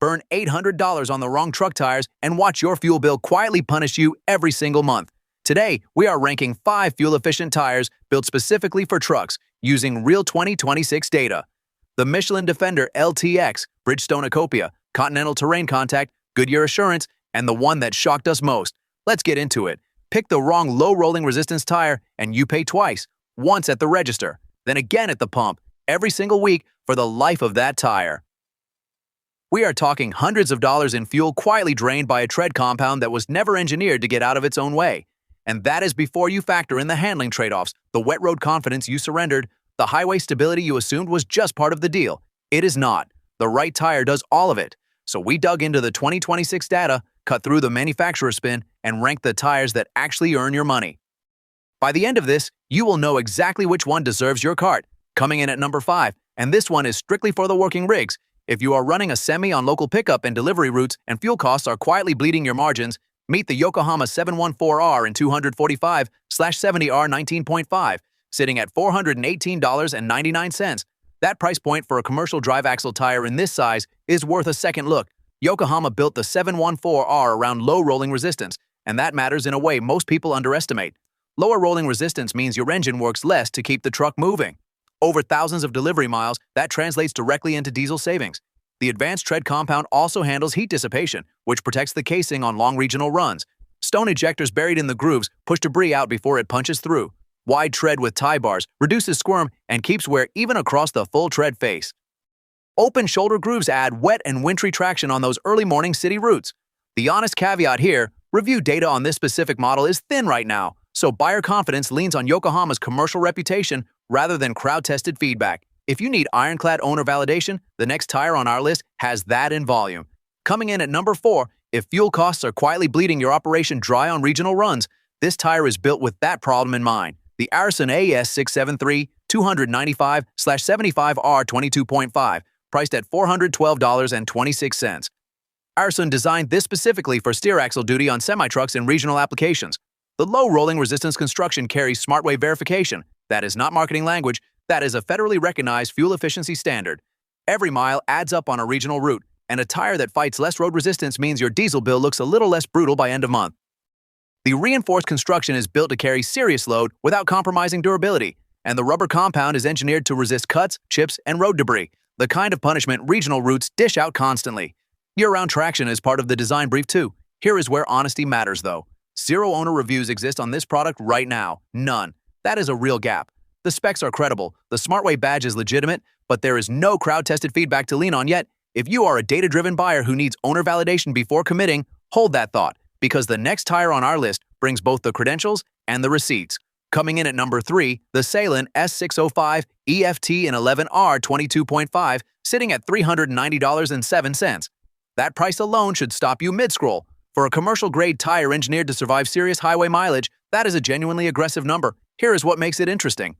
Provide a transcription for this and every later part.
burn $800 on the wrong truck tires, and watch your fuel bill quietly punish you every single month. Today, we are ranking 5 fuel-efficient tires built specifically for trucks using real 2026 data. The Michelin Defender LTX, Bridgestone Acopia, Continental Terrain Contact, Goodyear Assurance, and the one that shocked us most. Let's get into it. Pick the wrong low rolling resistance tire and you pay twice, once at the register, then again at the pump, every single week for the life of that tire. We are talking hundreds of dollars in fuel quietly drained by a tread compound that was never engineered to get out of its own way. And that is before you factor in the handling trade-offs, the wet road confidence you surrendered, the highway stability you assumed was just part of the deal. It is not. The right tire does all of it. So we dug into the 2026 data, cut through the manufacturer spin, and ranked the tires that actually earn your money. By the end of this, you will know exactly which one deserves your cart. Coming in at number 5, and this one is strictly for the working rigs. If you are running a semi on local pickup and delivery routes and fuel costs are quietly bleeding your margins, meet the Yokohama 714R in 245/70R 19.5, sitting at $418.99. That price point for a commercial drive axle tire in this size is worth a second look. Yokohama built the 714R around low rolling resistance, and that matters in a way most people underestimate. Lower rolling resistance means your engine works less to keep the truck moving. Over thousands of delivery miles, that translates directly into diesel savings. The advanced tread compound also handles heat dissipation, which protects the casing on long regional runs. Stone ejectors buried in the grooves push debris out before it punches through. Wide tread with tie bars reduces squirm and keeps wear even across the full tread face. Open shoulder grooves add wet and wintry traction on those early morning city routes. The honest caveat here, review data on this specific model is thin right now, so buyer confidence leans on Yokohama's commercial reputation rather than crowd-tested feedback. If you need ironclad owner validation, the next tire on our list has that in volume. Coming in at number 4, if fuel costs are quietly bleeding your operation dry on regional runs, this tire is built with that problem in mind. The Areson AS673 295/75R 22.5, priced at $412.26. Areson designed this specifically for steer axle duty on semi-trucks and regional applications. The low rolling resistance construction carries SmartWay verification. That is not marketing language. That is a federally recognized fuel efficiency standard. Every mile adds up on a regional route, and a tire that fights less road resistance means your diesel bill looks a little less brutal by end of month. The reinforced construction is built to carry serious load without compromising durability, and the rubber compound is engineered to resist cuts, chips, and road debris, the kind of punishment regional routes dish out constantly. Year-round traction is part of the design brief too. Here is where honesty matters though. 0 owner reviews exist on this product right now. None. That is a real gap. The specs are credible, the SmartWay badge is legitimate, but there is no crowd-tested feedback to lean on yet. If you are a data-driven buyer who needs owner validation before committing, hold that thought, because the next tire on our list brings both the credentials and the receipts. Coming in at number 3, the Salem S605 EFT in 11R 22.5, sitting at $390.07. That price alone should stop you mid-scroll. For a commercial-grade tire engineered to survive serious highway mileage, that is a genuinely aggressive number. Here is what makes it interesting.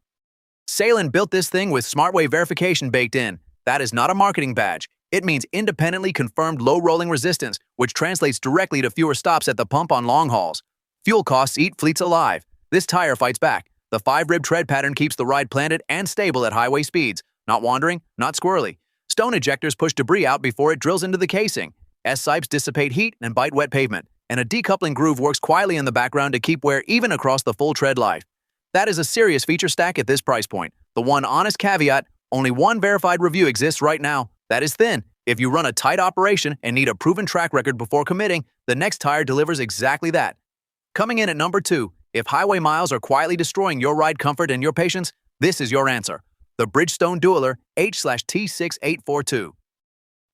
Salem built this thing with SmartWay verification baked in. That is not a marketing badge. It means independently confirmed low rolling resistance, which translates directly to fewer stops at the pump on long hauls. Fuel costs eat fleets alive. This tire fights back. The 5-rib tread pattern keeps the ride planted and stable at highway speeds. Not wandering, not squirrely. Stone ejectors push debris out before it drills into the casing. S-sipes dissipate heat and bite wet pavement. And a decoupling groove works quietly in the background to keep wear even across the full tread life. That is a serious feature stack at this price point. The one honest caveat, only one verified review exists right now. That is thin. If you run a tight operation and need a proven track record before committing, the next tire delivers exactly that. Coming in at number 2, if highway miles are quietly destroying your ride comfort and your patience, this is your answer. The Bridgestone Dueler H/T6842.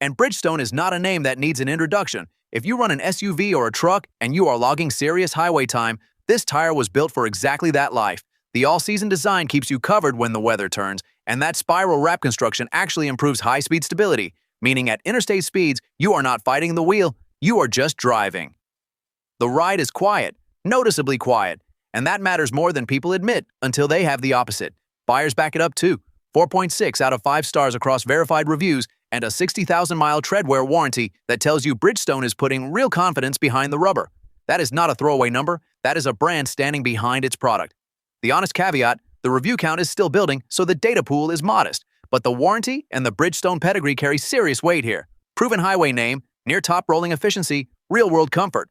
And Bridgestone is not a name that needs an introduction. If you run an SUV or a truck and you are logging serious highway time, this tire was built for exactly that life. The all-season design keeps you covered when the weather turns, and that spiral wrap construction actually improves high-speed stability, meaning at interstate speeds, you are not fighting the wheel, you are just driving. The ride is quiet, noticeably quiet, and that matters more than people admit until they have the opposite. Buyers back it up too. 4.6 out of 5 stars across verified reviews and a 60,000-mile treadwear warranty that tells you Bridgestone is putting real confidence behind the rubber. That is not a throwaway number, that is a brand standing behind its product. The honest caveat, the review count is still building, so the data pool is modest, but the warranty and the Bridgestone pedigree carry serious weight here. Proven highway name, near top rolling efficiency, real-world comfort.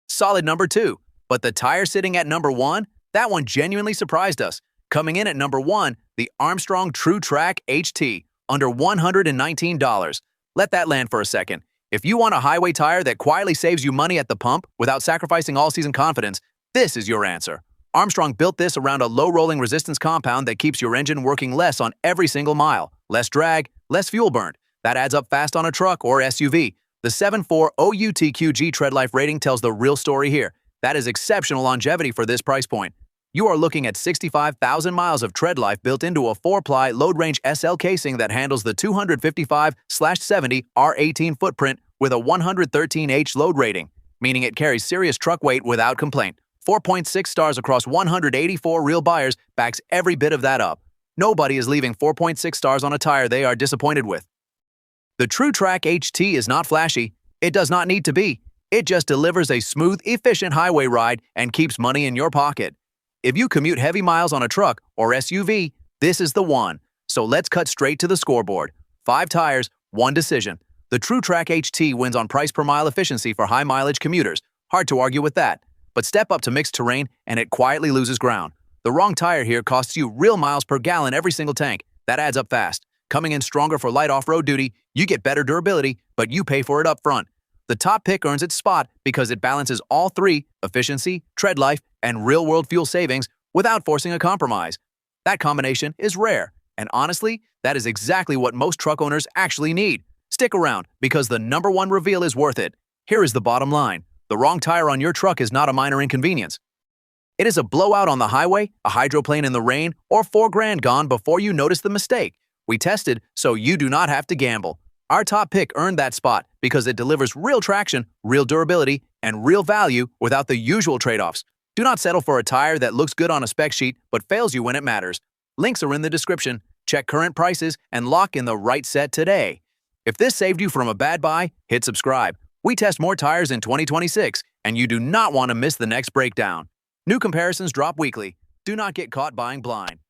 Solid number 2. But the tire sitting at number 1? That one genuinely surprised us. Coming in at number 1, the Armstrong TrueTrack HT, under $119. Let that land for a second. If you want a highway tire that quietly saves you money at the pump without sacrificing all-season confidence, this is your answer. Armstrong built this around a low-rolling resistance compound that keeps your engine working less on every single mile. Less drag, less fuel burned. That adds up fast on a truck or SUV. The 7.4 OUTQG tread life rating tells the real story here. That is exceptional longevity for this price point. You are looking at 65,000 miles of tread life built into a 4-ply load-range SL casing that handles the 255/70 R18 footprint with a 113H load rating, meaning it carries serious truck weight without complaint. 4.6 stars across 184 real buyers backs every bit of that up. Nobody is leaving 4.6 stars on a tire they are disappointed with. The TrueTrack HT is not flashy. It does not need to be. It just delivers a smooth, efficient highway ride and keeps money in your pocket. If you commute heavy miles on a truck or SUV, this is the one. So let's cut straight to the scoreboard. 5 tires, 1 decision. The TrueTrack HT wins on price per mile efficiency for high-mileage commuters. Hard to argue with that. But step up to mixed terrain and it quietly loses ground. The wrong tire here costs you real miles per gallon every single tank. That adds up fast. Coming in stronger for light off-road duty, you get better durability, but you pay for it up front. The top pick earns its spot because it balances all 3, efficiency, tread life, and real-world fuel savings without forcing a compromise. That combination is rare, and honestly, that is exactly what most truck owners actually need. Stick around, because the number 1 reveal is worth it. Here is the bottom line. The wrong tire on your truck is not a minor inconvenience. It is a blowout on the highway, a hydroplane in the rain, or $4,000 gone before you notice the mistake. We tested, so you do not have to gamble. Our top pick earned that spot because it delivers real traction, real durability, and real value without the usual trade-offs. Do not settle for a tire that looks good on a spec sheet but fails you when it matters. Links are in the description. Check current prices and lock in the right set today. If this saved you from a bad buy, hit subscribe. We test more tires in 2026, and you do not want to miss the next breakdown. New comparisons drop weekly. Do not get caught buying blind.